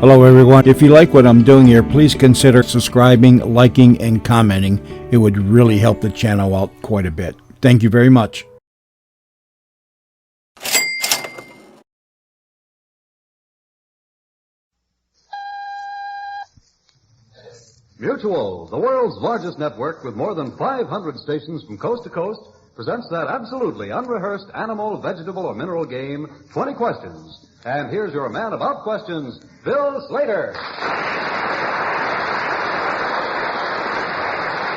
Hello, everyone. If you like what I'm doing here, please consider subscribing, liking, and commenting. It would really help the channel out quite a bit. Thank you very much. Mutual, the world's largest network with more than 500 stations from coast to coast, presents that absolutely unrehearsed animal, vegetable, or mineral game, 20 Questions. And here's your man about questions, Bill Slater.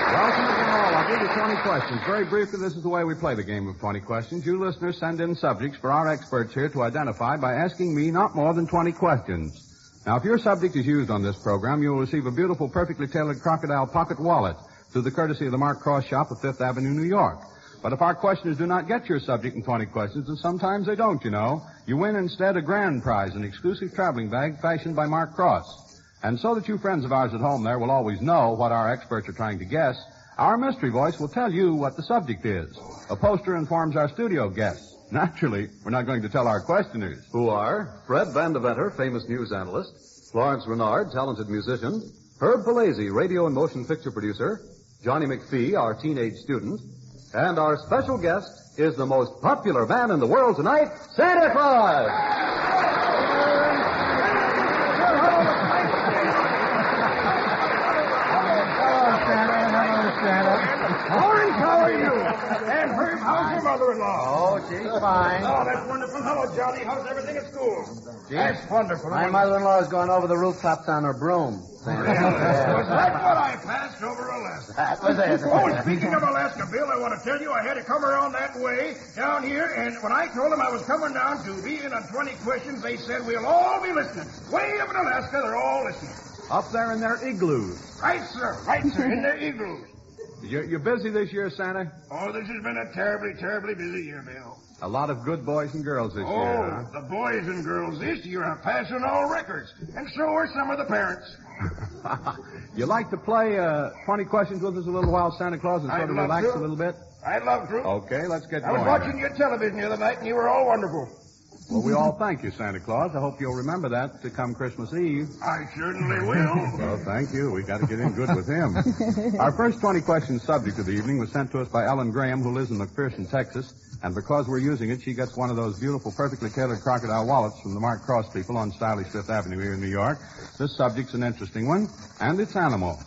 Welcome again, all. I'll give you 20 questions. Very briefly, this is the way we play the game of 20 questions. You listeners send in subjects for our experts here to identify by asking me not more than 20 questions. Now, if your subject is used on this program, you will receive a beautiful, perfectly tailored crocodile pocket wallet through the courtesy of the Mark Cross shop of Fifth Avenue, New York. But if our questioners do not get your subject in 20 questions, and sometimes they don't, you know, you win instead a grand prize, an exclusive traveling bag fashioned by Mark Cross. And so that you friends of ours at home there will always know what our experts are trying to guess, our mystery voice will tell you what the subject is. A poster informs our studio guests. Naturally, we're not going to tell our questioners. Who are Fred Van Deventer, famous news analyst, Florence Renard, talented musician, Herb Palazzi, radio and motion picture producer, Johnny McPhee, our teenage student, and our special guest is the most popular man in the world tonight, Santa Claus! Florence, how are you? And Herb, how's your mother-in-law? Oh, she's fine. Oh, that's wonderful. Hello, Johnny. How's everything at school? That's wonderful. My mother-in-law is going over the rooftops on her broom. Was that what I passed over Alaska? That was it. Oh, speaking of Alaska, Bill, I want to tell you I had to come around that way down here, and when I told them I was coming down to be in on 20 questions, they said we'll all be listening. Way up in Alaska, they're all listening. Up there in their igloos. Right, sir. Right, sir. In their igloos. You're busy this year, Santa? Oh, this has been a terribly, terribly busy year, Bill. A lot of good boys and girls this year, Oh, the boys and girls this year are passing all records, and so are some of the parents. You like to play 20 questions with us a little while, Santa Claus, and sort of relax a little bit? I'd love to. Okay, let's get I going. was watching your television the other night, and you were all wonderful. Well, we all thank you, Santa Claus. I hope you'll remember that to come Christmas Eve. I certainly will. Well, thank you. We got to get in good with him. Our first 20 questions subject of the evening was sent to us by Ellen Graham, who lives in McPherson, Texas. And because we're using it, she gets one of those beautiful, perfectly tailored crocodile wallets from the Mark Cross people on stylish Fifth Avenue here in New York. This subject's an interesting one, and it's animal.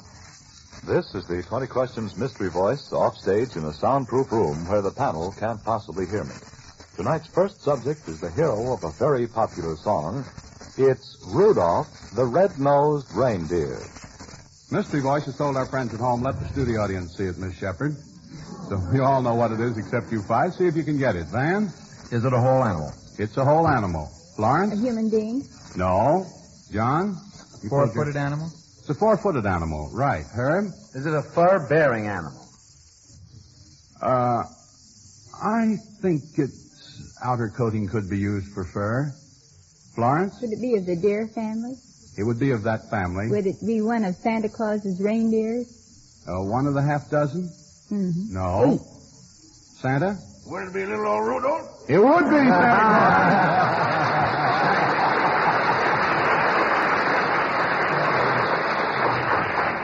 This is the 20 Questions mystery voice offstage in a soundproof room where the panel can't possibly hear me. Tonight's first subject is the hero of a very popular song. It's Rudolph, the Red-Nosed Reindeer. Mystery Voice has told our friends at home, let the studio audience see it, Miss Shepard. So we all know what it is except you five. See if you can get it. Van? Is it a whole animal? It's a whole animal. Florence? A human being? No. John? Four-footed animal? It's a four-footed animal. Right. Herb? Is it a fur-bearing animal? I think its outer coating could be used for fur. Florence? Would it be of the deer family? It would be of that family. Would it be one of Santa Claus's reindeers? One of the half dozen? Mm-hmm. No. Santa? Would it be little old Rudolph? It would be Santa Claus.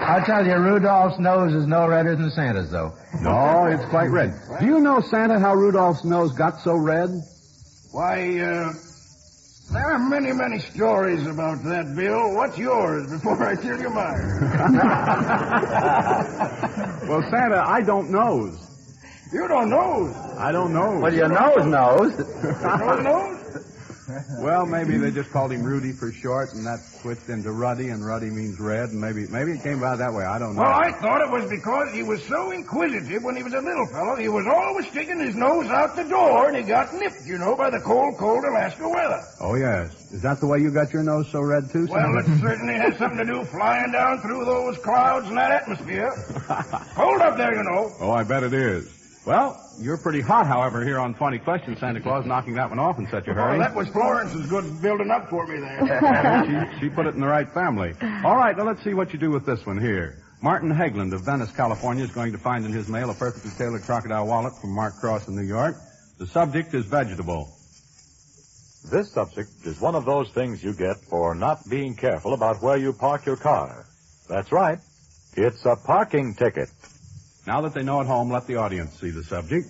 I'll tell you, Rudolph's nose is no redder than Santa's, though. No, it's quite red. Do you know, Santa, how Rudolph's nose got so red? Why, there are many, many stories about that, Bill. What's yours before I tell you mine? Well, Santa, I don't nose. You don't know. I don't know. Well, your nose knows. Nose knows? Well, maybe they just called him Rudy for short, and that switched into Ruddy, and Ruddy means red, and maybe it came about that way. I don't know. Well, I thought it was because he was so inquisitive when he was a little fellow. He was always sticking his nose out the door, and he got nipped, you know, by the cold, cold Alaska weather. Oh, yes. Is that the way you got your nose so red, too, Santa? Well, it certainly has something to do flying down through those clouds and that atmosphere. Cold up there, you know. Oh, I bet it is. Well, you're pretty hot, however, here on 20 Questions, Santa Claus, knocking that one off in such a hurry. Well, that was Florence's good building up for me there. she put it in the right family. All right, now let's see what you do with this one here. Martin Hegland of Venice, California, is going to find in his mail a perfectly tailored crocodile wallet from Mark Cross in New York. The subject is vegetable. This subject is one of those things you get for not being careful about where you park your car. That's right. It's a parking ticket. Now that they know at home, let the audience see the subject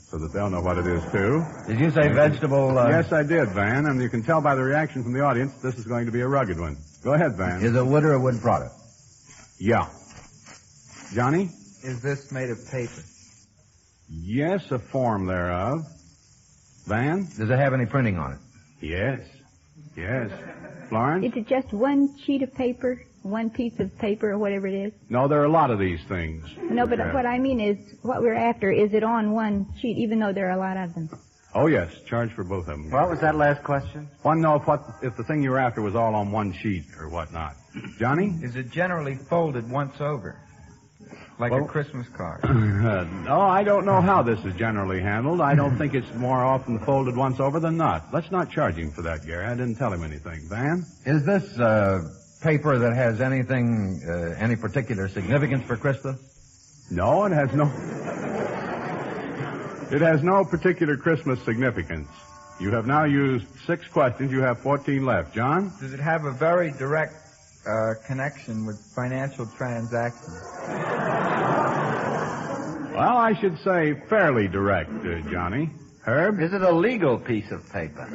so that they'll know what it is, too. Did you say vegetable? Yes, I did, Van, and you can tell by the reaction from the audience this is going to be a rugged one. Go ahead, Van. Is it wood or a wood product? Yeah. Johnny? Is this made of paper? Yes, a form thereof. Van? Does it have any printing on it? Yes. Yes. Florence? Is it just one sheet of paper, one piece of paper, or whatever it is? No, there are a lot of these things. No, but Yeah. what I mean is, what we're after, is it on one sheet, even though there are a lot of them? Oh, yes. Charge for both of them. What was that last question? Want to know if the thing you were after was all on one sheet or whatnot. Johnny? Is it generally folded once over? Like Well- a Christmas card? No, I don't know how this is generally handled. I don't think it's more often folded once over than not. Let's not charge him for that, Gary. I didn't tell him anything. Van? Is this paper that has anything, any particular significance for Christmas? No, it has no... It has no particular Christmas significance. You have now used 6 questions. You have 14 left. John? Does it have a very direct connection with financial transactions? Well, I should say fairly direct, Johnny. Herb? Is it a legal piece of paper,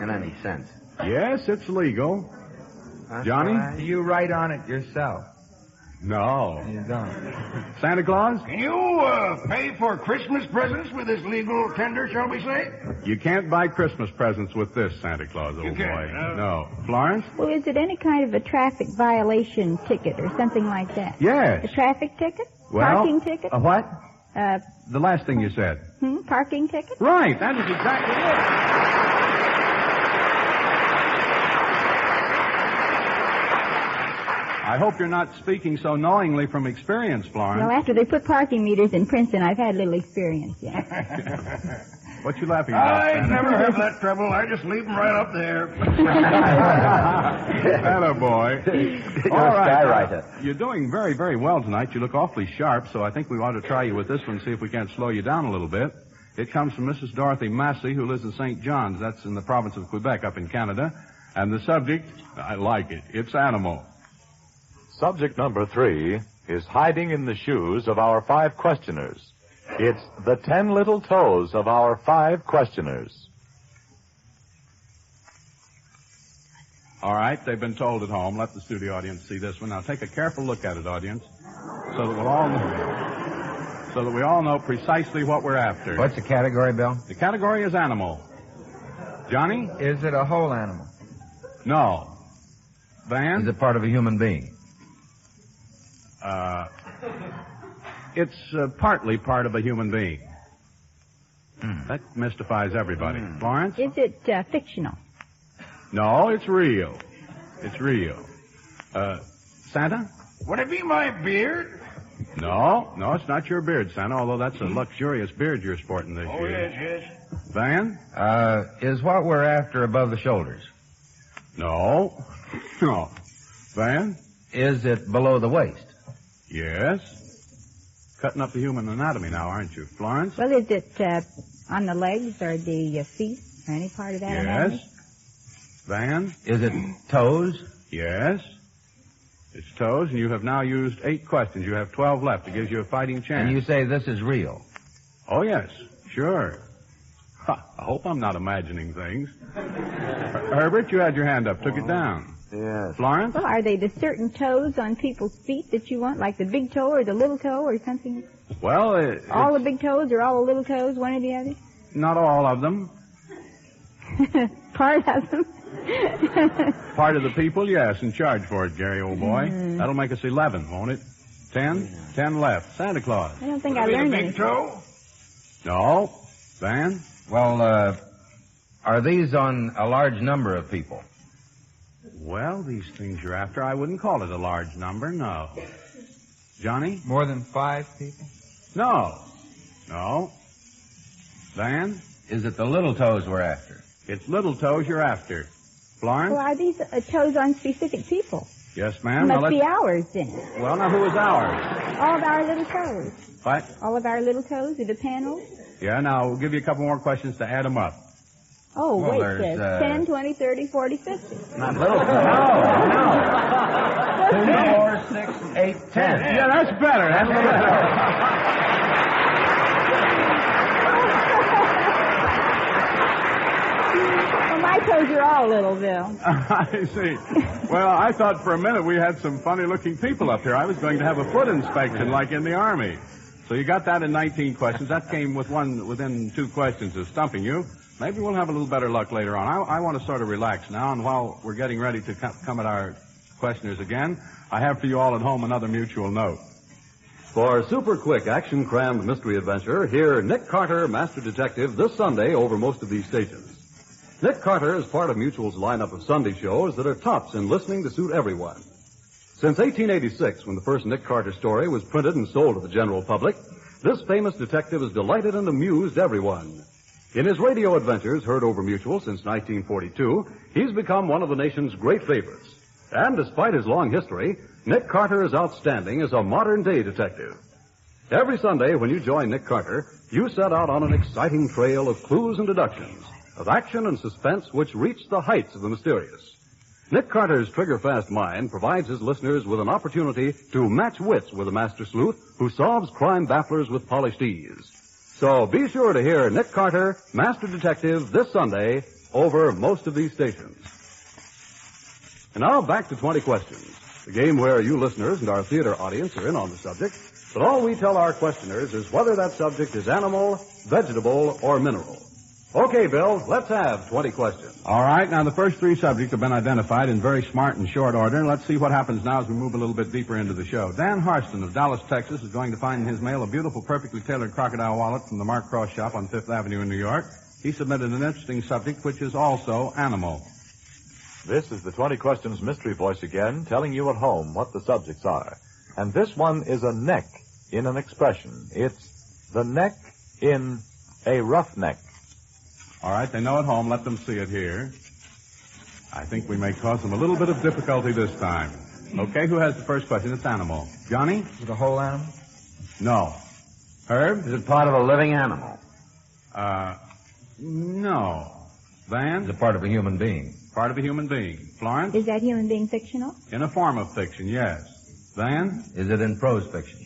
in any sense? Yes, it's legal. Johnny? Do you write on it yourself? No. You don't. Santa Claus? Can you pay for Christmas presents with this legal tender, shall we say? You can't buy Christmas presents with this, Santa Claus, old can't, boy. no? No. Florence? Well, is it any kind of a traffic violation ticket or something like that? Yes. A traffic ticket? Well, Parking ticket? A what? Uh, The last thing you said. Parking ticket? Right, that is exactly it. I hope you're not speaking so knowingly from experience, Florence. Well, after they put parking meters in Princeton, I've had little experience, yeah. What you laughing about? I never have that trouble. I just leave them right up there. Atta boy. You're All a right, skywriter. You're doing very, very well tonight. You look awfully sharp, so I think we ought to try you with this one, see if we can't slow you down a little bit. It comes from Mrs. Dorothy Massey, who lives in St. John's. That's in the province of Quebec up in Canada. And the subject, I like it. It's animal. Subject number 3 is hiding in the shoes of our 5 questioners. It's the 10 little toes of our 5 questioners. All right, they've been told at home. Let the studio audience see this one. Now take a careful look at it, audience, so that we all know precisely what we're after. What's the category, Bill? The category is animal. Johnny? Is it a whole animal? No. Van? Is it part of a human being? It's partly part of a human being. That mystifies everybody. Florence? Is it fictional? No, it's real. It's real. Santa? Would it be my beard? No, it's not your beard, Santa, although that's a luxurious beard you're sporting this Oh, year. yes. Van? Is what we're after above the shoulders? No. No. Van? Is it below the waist? Yes. Cutting up the human anatomy now, aren't you? Florence? Well, is it on the legs or the feet or any part of that anatomy? Yes. Van? Is it toes? Yes. It's toes, and you have now used 8 questions. You have 12 left. It gives you a fighting chance. And you say this is real? Oh, yes. Sure. Ha, I hope I'm not imagining things. Herbert, you had your hand up. Took it down. Yes. Florence? Well, are they the certain toes on people's feet that you want, like the big toe or the little toe or something? Well, All the big toes or all the little toes, one or the other? not all of them. Part of them? Part of the people, yes, and charge for it, Gary, old boy. That'll make us 11, won't it? 10? 10 left. Santa Claus. I don't think I Would it be learned the big anything. toe? No. Van? Well, are these on a large number of people? Well, these things you're after, I wouldn't call it a large number, no. Johnny? More than 5 people? No. Van? Is it the little toes we're after? It's little toes you're after. Florence? Well, are these toes on specific people? Yes, ma'am. Must be ours, then. Well, now, who is ours? All of our little toes. What? All of our little toes are the panels? Yeah, now, we'll give you a couple more questions to add them up. Oh, Well, wait, there's, says 10, 20, 30, 40, 50. Not little. No. 2, 4, 6, 8, 10. Yeah, that's better. That's a little better. Well, my toes are all little, Bill. I see. Well, I thought for a minute we had some funny-looking people up here. I was going to have a foot inspection like in the Army. So you got that in 19 questions. That came within 2 questions of stumping you. Maybe we'll have a little better luck later on. I want to sort of relax now, and while we're getting ready to come at our questioners again, I have for you all at home another mutual note. For a super quick, action-crammed mystery adventure, hear Nick Carter, Master Detective, this Sunday over most of these stations. Nick Carter is part of Mutual's lineup of Sunday shows that are tops in listening to suit everyone. Since 1886, when the first Nick Carter story was printed and sold to the general public, this famous detective has delighted and amused everyone. In his radio adventures, heard over Mutual since 1942, he's become one of the nation's great favorites. And despite his long history, Nick Carter is outstanding as a modern-day detective. Every Sunday, when you join Nick Carter, you set out on an exciting trail of clues and deductions, of action and suspense which reach the heights of the mysterious. Nick Carter's trigger-fast mind provides his listeners with an opportunity to match wits with a master sleuth who solves crime bafflers with polished ease. So be sure to hear Nick Carter, Master Detective, this Sunday over most of these stations. And now back to 20 Questions, the game where you listeners and our theater audience are in on the subject, but all we tell our questioners is whether that subject is animal, vegetable, or mineral. Okay, Bill, let's have 20 questions. All right, now the first 3 subjects have been identified in very smart and short order. Let's see what happens now as we move a little bit deeper into the show. Dan Harston of Dallas, Texas, is going to find in his mail a beautiful, perfectly tailored crocodile wallet from the Mark Cross shop on 5th Avenue in New York. He submitted an interesting subject, which is also animal. This is the 20 Questions mystery voice again, telling you at home what the subjects are. And this one is a neck in an expression. It's the neck in a roughneck. All right, they know at home. Let them see it here. I think we may cause them a little bit of difficulty this time. Okay, who has the first question? It's animal. Johnny? Is it a whole animal? No. Herb? Is it part of a living animal? No. Van? Is it part of a human being? Part of a human being. Florence? Is that human being fictional? In a form of fiction, yes. Van? Is it in prose fiction?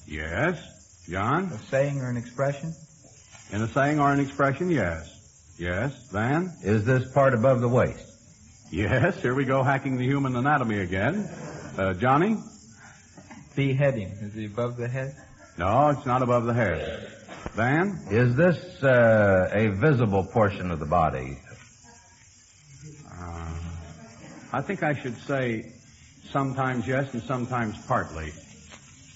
Yes. John? A saying or an expression? In a saying or an expression, yes. Yes. Van? Is this part above the waist? Yes. Here we go, hacking the human anatomy again. Johnny? Beheading. Is he above the head? No, it's not above the head. Van? Is this a visible portion of the body? I think I should say sometimes yes and sometimes partly.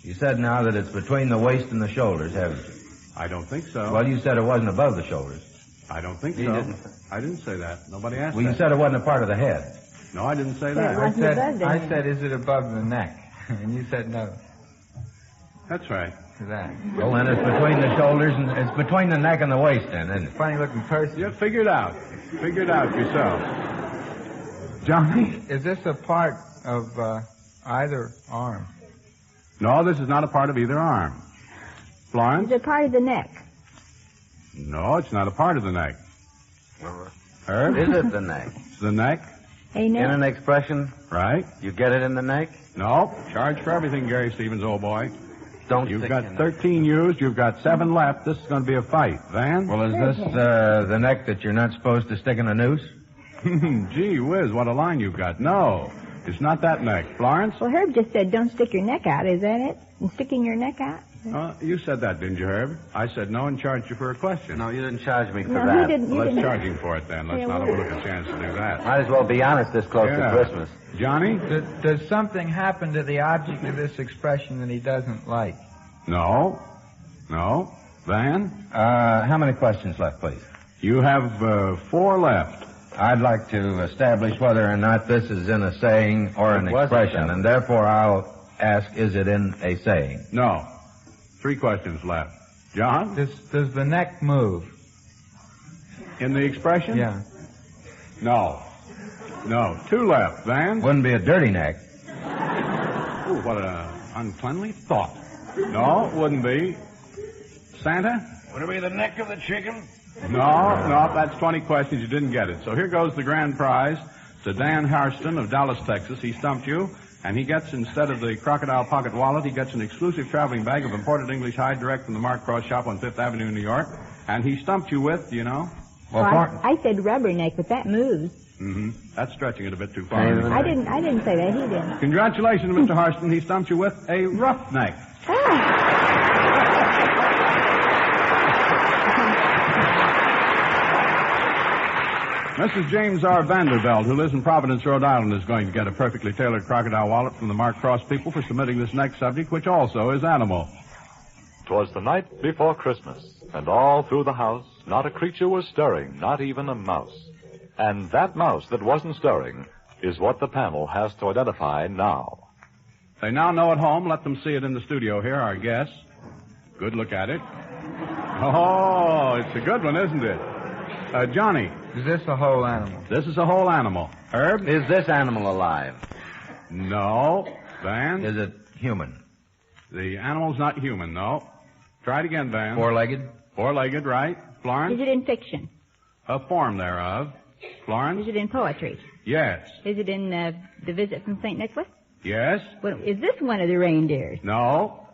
You said now that it's between the waist and the shoulders, haven't you? I don't think so. Well, you said it wasn't above the shoulders. I don't think so. You didn't. I didn't say that. Nobody asked Well, that. you said it wasn't a part of the head. No, I didn't say Yeah, that. it wasn't above the I head. said, is it above the neck? And you said no That's right. to that. Well, then it's between the shoulders and it's between the neck and the waist, then, isn't it? Funny looking person. Yeah, figure it out. Figure it out yourself. Johnny? Is this a part of either arm? No, this is not a part of either arm. Is Florence? it part of the neck? No, it's not a part of the neck. Herb? Is it the neck? It's the neck, A In neck? an expression, right? you get it in the neck? No. Charge for everything, Gary Stevens, old boy. Don't You've stick got in 13 used. You've got 7 left. This is going to be a fight. Van? Well, is this the neck that you're not supposed to stick in a noose? Gee whiz, what a line you've got. No, it's not that neck. Florence? Well, Herb just said don't stick your neck out. Is that it? And sticking your neck out? You said that, didn't you, Herb? I said no and charged you for a question. No, you didn't charge me for No, that. he didn't. You Let's didn't. charge him for it then. Let's Yeah, not well- overlook a chance to do that. Might as well be honest this close to Christmas. Johnny? Does something happen to the object of this expression that he doesn't like? No. No. Van? How many questions left, please? You have 4 left. I'd like to establish whether or not this is in a saying or an It was a expression, saying. and therefore I'll ask, is it in a saying? No. 3 questions left. John? Does the neck move? In the expression? Yeah. No. No. 2 left. Van? Wouldn't be a dirty neck. Ooh, what an uncleanly thought. No, it wouldn't be. Santa? Would it be the neck of the chicken? No, that's 20 questions. You didn't get it. So here goes the grand prize to Dan Harston of Dallas, Texas. He stumped you, and he gets, instead of the crocodile pocket wallet, he gets an exclusive traveling bag of imported English hide direct from the Mark Cross shop on Fifth Avenue in New York. And he stumped you with, you know? Well, I said rubberneck, but that moves. Mm-hmm. That's stretching it a bit too far. I didn't say that. He didn't. Congratulations, Mr. Harston. He stumped you with a roughneck. Mrs. James R. Vanderbilt, who lives in Providence, Rhode Island, is going to get a perfectly tailored crocodile wallet from the Mark Cross people for submitting this next subject, which also is animal. 'Twas the night before Christmas, and all through the house, not a creature was stirring, not even a mouse. And that mouse that wasn't stirring is what the panel has to identify now. They now know at home. Let them see it in the studio here, our guests. Good look at it. Oh, it's a good one, isn't it? Johnny. Is this a whole animal? This is a whole animal. Herb? Is this animal alive? No. Van? Is it human? The animal's not human, no. Try it again, Van. Four-legged? Four-legged, right. Florence? Is it in fiction? A form thereof. Florence? Is it in poetry? Yes. Is it in The Visit from St. Nicholas? Yes. Well, is this one of the reindeers? No.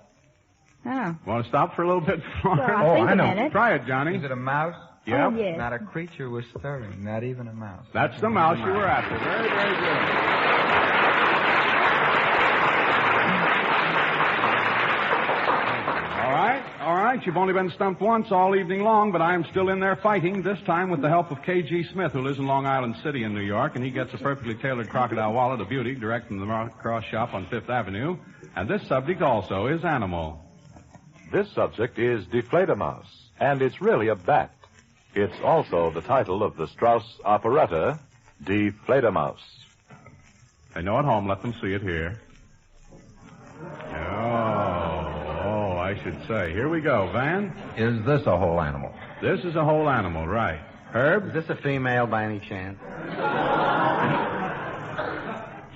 Oh. Want to stop for a little bit, Florence? Well, I'll think a minute. Try it, Johnny. Is it a mouse? Yep. Oh, yes. Not a creature was stirring, not even a mouse. That's the mouse you were after. Very, very good. All right. You've only been stumped once all evening long, but I am still in there fighting, this time with the help of K.G. Smith, who lives in Long Island City in New York, and he gets a perfectly tailored crocodile wallet, a beauty, direct from the Mark Cross shop on Fifth Avenue. And this subject also is animal. This subject is Deflate-A-Mouse, and it's really a bat. It's also the title of the Strauss operetta, Deflate-A-Mouse. They know at home. Let them see it here. Oh, I should say. Here we go, Van. Is this a whole animal? This is a whole animal, right. Herb? Is this a female by any chance?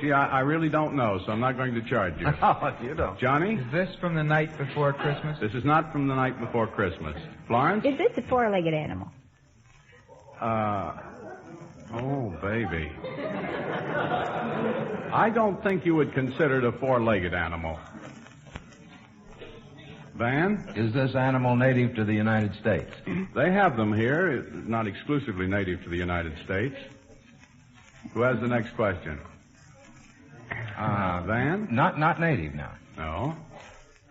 Gee, I really don't know, so I'm not going to charge you. Oh, you don't. Johnny? Is this from the night before Christmas? This is not from the night before Christmas. Florence? Is this a four-legged animal? Oh, baby. I don't think you would consider it a four-legged animal. Van? Is this animal native to the United States? They have them here. It's not exclusively native to the United States. Who has the next question? Van? Not native now. No.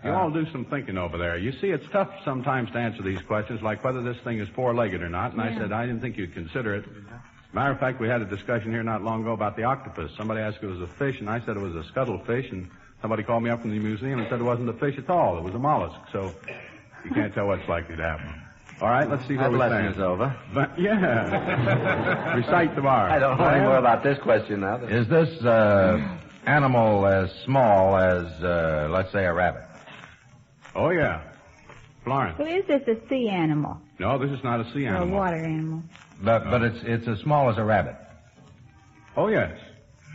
You all do some thinking over there. You see, it's tough sometimes to answer these questions, like whether this thing is four-legged or not, and I said I didn't think you'd consider it. Matter of fact, we had a discussion here not long ago about the octopus. Somebody asked if it was a fish, and I said it was a scuttlefish, and somebody called me up from the museum and said it wasn't a fish at all. It was a mollusk, so you can't tell what's likely to happen. All right, let's see where we stand. Lesson is over. But, yeah. Recite the bar. I don't know any more about this question now. Is this animal as small as, let's say, a rabbit? Oh, yeah. Florence. Well, is this a sea animal? No, this is not a sea Or animal. a water animal? But it's as small as a rabbit. Oh, yes.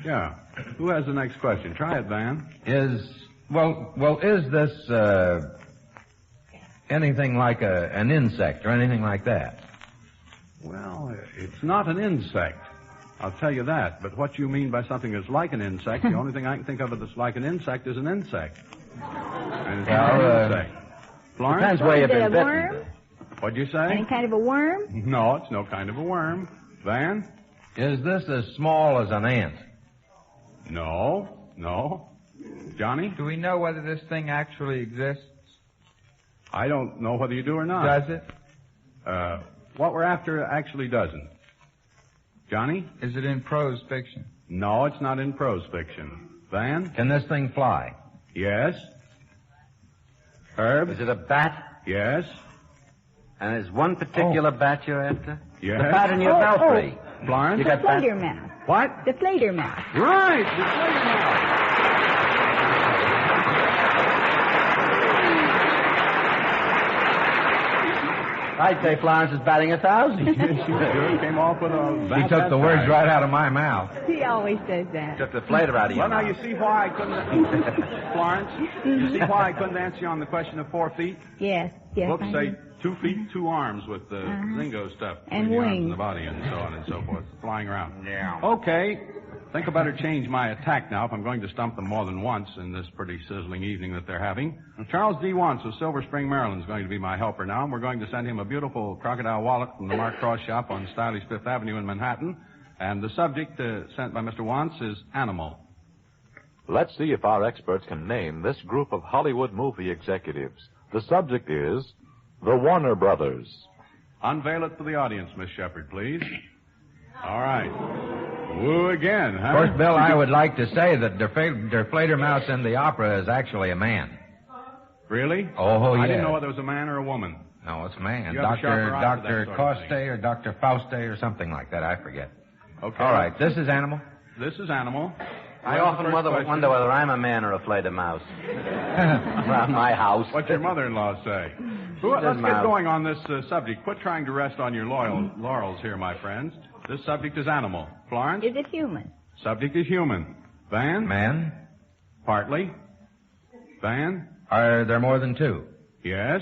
Yeah. Who has the next question? Try it, Van. Is this anything like an insect or anything like that? Well, it's not an insect. I'll tell you that. But what you mean by something that's like an insect, the only thing I can think of that's like an insect is an insect. And it's not an insect. Florence? Depends where you've Is it been a bitten. worm? What'd you say? Any kind of a worm? No, it's no kind of a worm. Van? Is this as small as an ant? No. Johnny? Do we know whether this thing actually exists? I don't know whether you do or not. Does it? What we're after actually doesn't. Johnny? Is it in prose fiction? No, it's not in prose fiction. Van? Can this thing fly? Yes. Herb? Is it a bat? Yes. And is one particular bat you're after? Yes. The bat in your belfry. Florence? You The got bat? flater mouse. What? The flater mouse. Right. The flater mouse. I I'd say Florence is batting 1,000. She sure came off with a... He took the words right out of my mouth. He always says that. Took the flavor out of you. Well, now, you see why I couldn't... Florence, you see why I couldn't answer you on the question of 4 feet? Yes. Books I say know. 2 feet, 2 arms with the Ringo stuff. And between the arms wings. and the body and so on and so forth, flying around. Yeah. Okay. Think I better change my attack now if I'm going to stump them more than once in this pretty sizzling evening that they're having. Charles D. Wants of Silver Spring, Maryland is going to be my helper now, and we're going to send him a beautiful crocodile wallet from the Mark Cross shop on stylish Fifth Avenue in Manhattan. And the subject sent by Mr. Wants is animal. Let's see if our experts can name this group of Hollywood movie executives. The subject is the Warner Brothers. Unveil it for the audience, Miss Shepard, please. All right. Woo again, huh? Of course, Bill, I would like to say that Der Fledermaus in the opera is actually a man. Really? Oh, yeah. I didn't know whether it was a man or a woman. No, it's a man. You have a sharper eye for that Dr. sort of Coste thing. or Dr. Fauste or something like that. I forget. Okay. All right. This is animal. This is animal. I Well, often the first question- wonder whether I'm a man or a Fledermaus. Around my house. What's your mother-in-law say? Let's get going on this subject. Quit trying to rest on your laurels here, my friends. This subject is animal. Florence? Is it human? Subject is human. Van? Man. Partly. Van? Are there more than 2? Yes.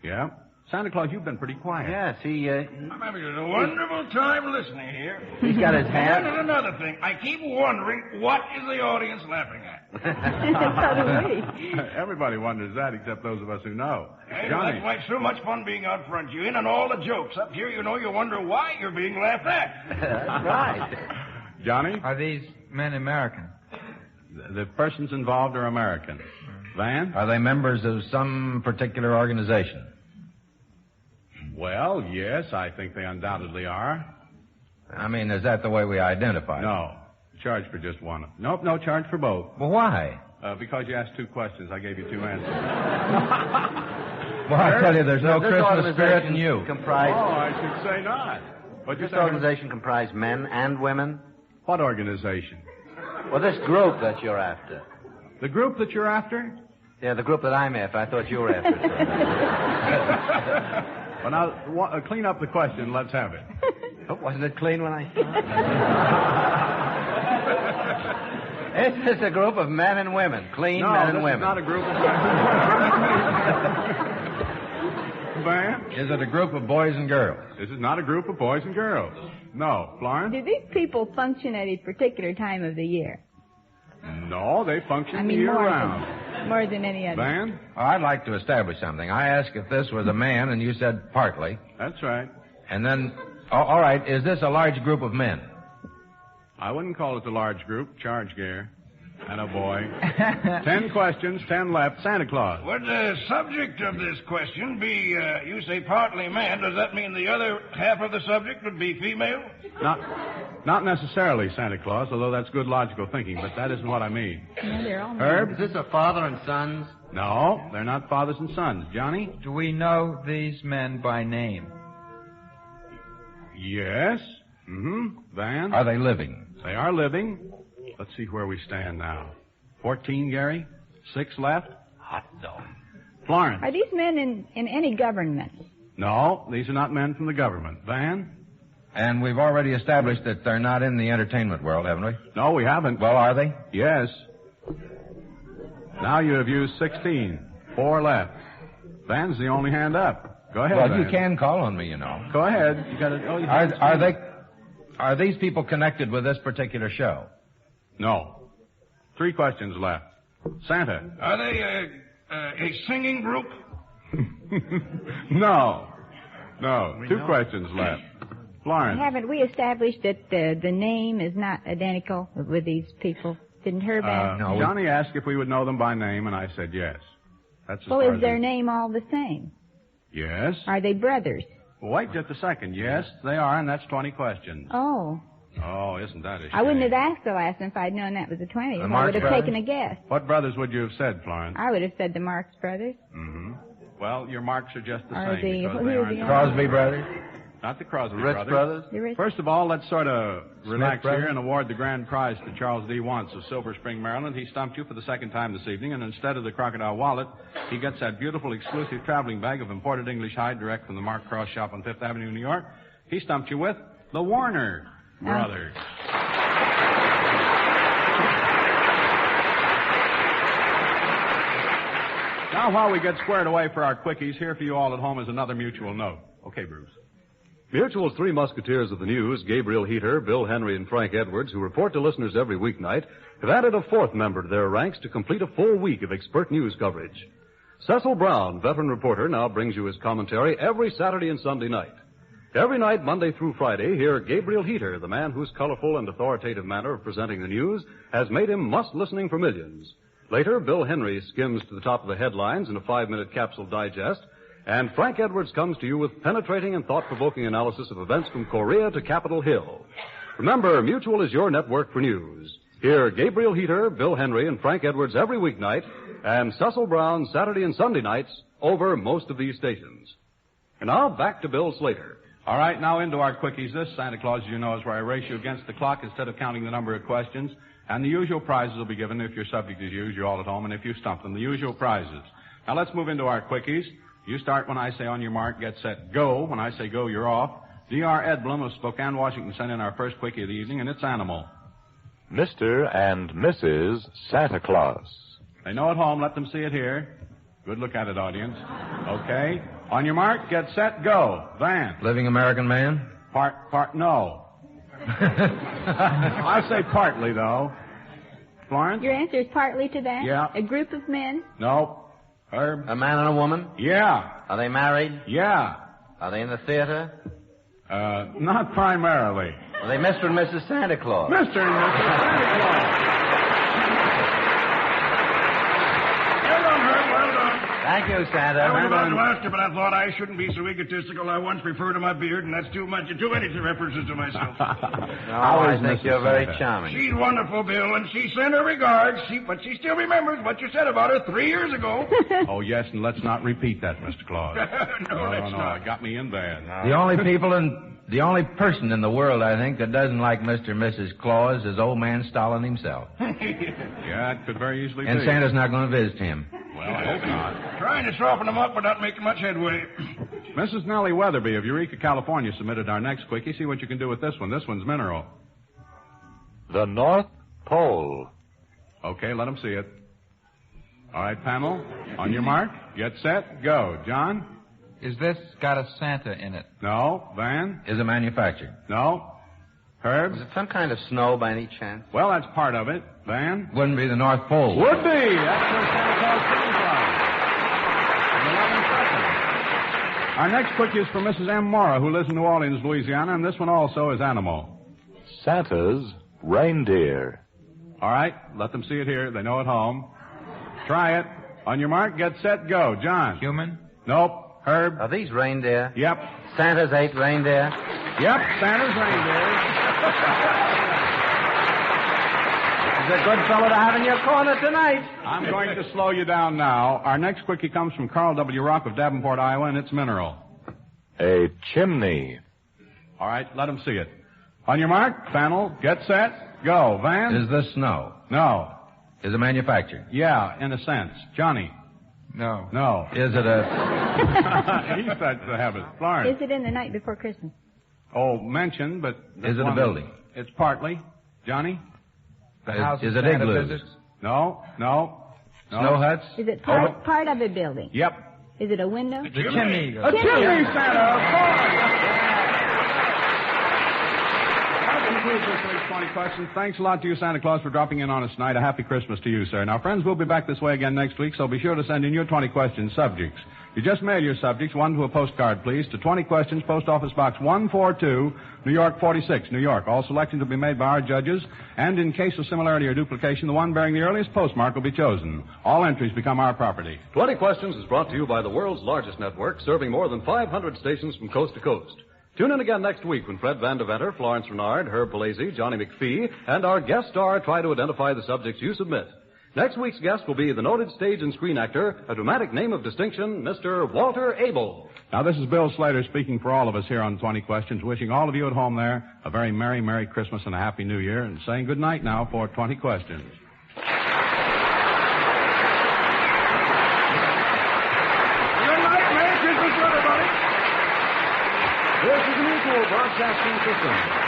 Yeah. Santa Claus, you've been pretty quiet. Yes, I'm having a wonderful time listening here. he's got his And hand. there's another thing. I keep wondering, what is the audience laughing at? So do we. Everybody wonders that except those of us who know. Hey, Johnny. that's why it's so much fun being out front. You in on all the jokes. Up here, you wonder why you're being laughed at. That's right. Johnny? Are these men American? The persons involved are American. Van? Are they members of some particular organization? Well, yes, I think they undoubtedly are. I mean, is that the way we identify? No. Charge for just one. Nope, no charge for both. Well, why? Because you asked 2 questions, I gave you 2 answers. Well, I tell you, there's no This Christmas spirit organization in you. Oh, comprise- I should say not. But This organization comprise men and women? What organization? Well, this group that you're after. The group that you're after? Yeah, the group that I'm after. I thought you were after it. Well, now, clean up the question. Let's have it. Oh, wasn't it clean when I started? This is a group of men and women. Clean men and women. No, this is not a group of Van? Is it a group of boys and girls? This is not a group of boys and girls. No. Florence? Do these people function at a particular time of the year? No, they function I mean, year-round. more than any other. Van? Well, I'd like to establish something. I asked if this was a man, and you said partly. That's right. And then, all right, is this a large group of men? I wouldn't call it a large group. Charge, Gare. And a boy. 10 questions, 10 left. Santa Claus. Would the subject of this question be, you say partly man, does that mean the other half of the subject would be female? Not necessarily, Santa Claus, although that's good logical thinking, but that isn't what I mean. No, they're all Herb? Is this a father and sons? No, they're not fathers and sons. Johnny? Do we know these men by name? Yes. Van? Are they living? They are living. Let's see where we stand now. 14, Gary? 6 left? Hot dog. Florence? Are these men in any government? No, these are not men from the government. Van? And we've already established that they're not in the entertainment world, haven't we? No, we haven't. Well, are they? Yes. Now you have used 16. 4 left. Van's the only hand up. Go ahead, Well, Van. you can call on me, you know. Go ahead. You got to. Oh, you Are these people connected with this particular show? No. 3 questions left. Santa. Are they a singing group? No. 2 questions left. Florence. Haven't we established that the name is not identical with these people? Didn't Herb ask? No, Johnny asked if we would know them by name, and I said yes. That's as Well, far is as their we- name all the same? Yes. Are they brothers? Well, wait just a second. Yes, they are, and that's 20 questions. Oh. Oh, isn't that a shame? I wouldn't have asked the last one if I'd known that was the 20th. I Marx would have brothers? taken a guess. What brothers would you have said, Florence? I would have said the Marx brothers. Well, your marks are just the Are same the- because who they are aren't. the- Crosby brothers? Not the Crosby Rich Brothers? The Rich- First of all, let's sort of relax Brothers? here and award the grand prize to Charles D. Wantz of Silver Spring, Maryland. He stumped you for the second time this evening, and instead of the crocodile wallet, he gets that beautiful exclusive traveling bag of imported English hide direct from the Mark Cross shop on Fifth Avenue, New York. He stumped you with the Warner Brothers. Now, while we get squared away for our quickies, here for you all at home is another mutual note. Okay, Bruce. Mutual's three musketeers of the news, Gabriel Heater, Bill Henry, and Frank Edwards, who report to listeners every weeknight, have added a fourth member to their ranks to complete a full week of expert news coverage. Cecil Brown, veteran reporter, now brings you his commentary every Saturday and Sunday night. Every night, Monday through Friday, hear Gabriel Heater, the man whose colorful and authoritative manner of presenting the news has made him must-listening for millions. Later, Bill Henry skims to the top of the headlines in a 5-minute capsule digest, and Frank Edwards comes to you with penetrating and thought-provoking analysis of events from Korea to Capitol Hill. Remember, Mutual is your network for news. Hear Gabriel Heater, Bill Henry, and Frank Edwards every weeknight, and Cecil Brown Saturday and Sunday nights over most of these stations. And now, back to Bill Slater. All right, now into our quickies. This, Santa Claus, as you know, is where I race you against the clock instead of counting the number of questions. And the usual prizes will be given if your subject is used, you're all at home, and if you stump them, the usual prizes. Now, let's move into our quickies. You start when I say on your mark, get set, go. When I say go, you're off. D.R. Edblum of Spokane, Washington, sent in our first quickie of the evening, and it's animal. Mr. and Mrs. Santa Claus. They know at home, let them see it here. Good look at it, audience. Okay. On your mark, get set, go. Van. Living American man? No. I say partly, though. Florence? Your answer is partly to that? Yeah. A group of men? No. Herb? A man and a woman? Yeah. Are they married? Yeah. Are they in the theater? Not primarily. Are they Mr. and Mrs. Santa Claus? Mr. and Mrs. Santa Claus. Well done, Herb, well done. Thank you, Santa. I was about to ask you, but I thought I shouldn't be so egotistical. I once referred to my beard, and that's too many references to myself. I think you're very charming. She's wonderful, Bill, and she sent her regards, but she still remembers what you said about her 3 years ago. Oh, yes, and let's not repeat that, Mr. Claus. No, let's not. It got me in bad. The only person in the world, I think, that doesn't like Mr. and Mrs. Claus is old man Stalin himself. Yeah, it could very easily And be. Santa's not going to visit him. Well, I hope not. Trying to soften them up, but not making much headway. Mrs. Nellie Weatherby of Eureka, California submitted our next quickie. See what you can do with this one. This one's mineral. The North Pole. Okay, let them see it. All right, panel. On your mark, get set, go. John? Is this got a Santa in it? No. Van? Is it manufactured? No. Herb? Is it some kind of snow by any chance? Well, that's part of it. Van? Wouldn't be the North Pole. Would be. That's where Santa Claus came from. In 11 seconds. Our next quickie is from Mrs. M. Mora, who lives in New Orleans, Louisiana, and this one also is animal. Santa's reindeer. All right, let them see it here. They know at home. Try it. On your mark, get set, go. John? Human? Nope. Herb? Are these reindeer? Yep. Santa's 8 reindeer? Yep, Santa's reindeer. He's a good fellow to have in your corner tonight. I'm going to slow you down now. Our next quickie comes from Carl W. Rock of Davenport, Iowa, and it's mineral. A chimney. All right, let them see it. On your mark, panel, get set, go. Van? Is this snow? No. Is it manufactured? Yeah, in a sense. Johnny? No. No. Is it a... He starts to have it. Florence? Is it in the night before Christmas? Oh, mentioned, but... Is it a building? It's partly. Johnny? The house Is of it Santa igloos? visits? No. Snow huts? Is it part of a building? Yep. Is it a window? The chimney. A chimney, Santa, of course. That concludes this week's 20 questions. Thanks a lot to you, Santa Claus, for dropping in on us tonight. A happy Christmas to you, sir. Now, friends, we'll be back this way again next week, so be sure to send in your 20 question subjects. You just mail your subjects, one to a postcard, please, to 20 Questions, Post Office Box 142, New York 46, New York. All selections will be made by our judges, and in case of similarity or duplication, the one bearing the earliest postmark will be chosen. All entries become our property. 20 Questions is brought to you by the world's largest network, serving more than 500 stations from coast to coast. Tune in again next week when Fred Van Deventer, Florence Renard, Herb Palazzi, Johnny McPhee, and our guest star try to identify the subjects you submit. Next week's guest will be the noted stage and screen actor, a dramatic name of distinction, Mr. Walter Abel. Now, this is Bill Slater speaking for all of us here on 20 Questions, wishing all of you at home there a very Merry, Merry Christmas and a Happy New Year, and saying good night now for 20 Questions. Good night, Merry Christmas, everybody. This is the Mutual Broadcasting System.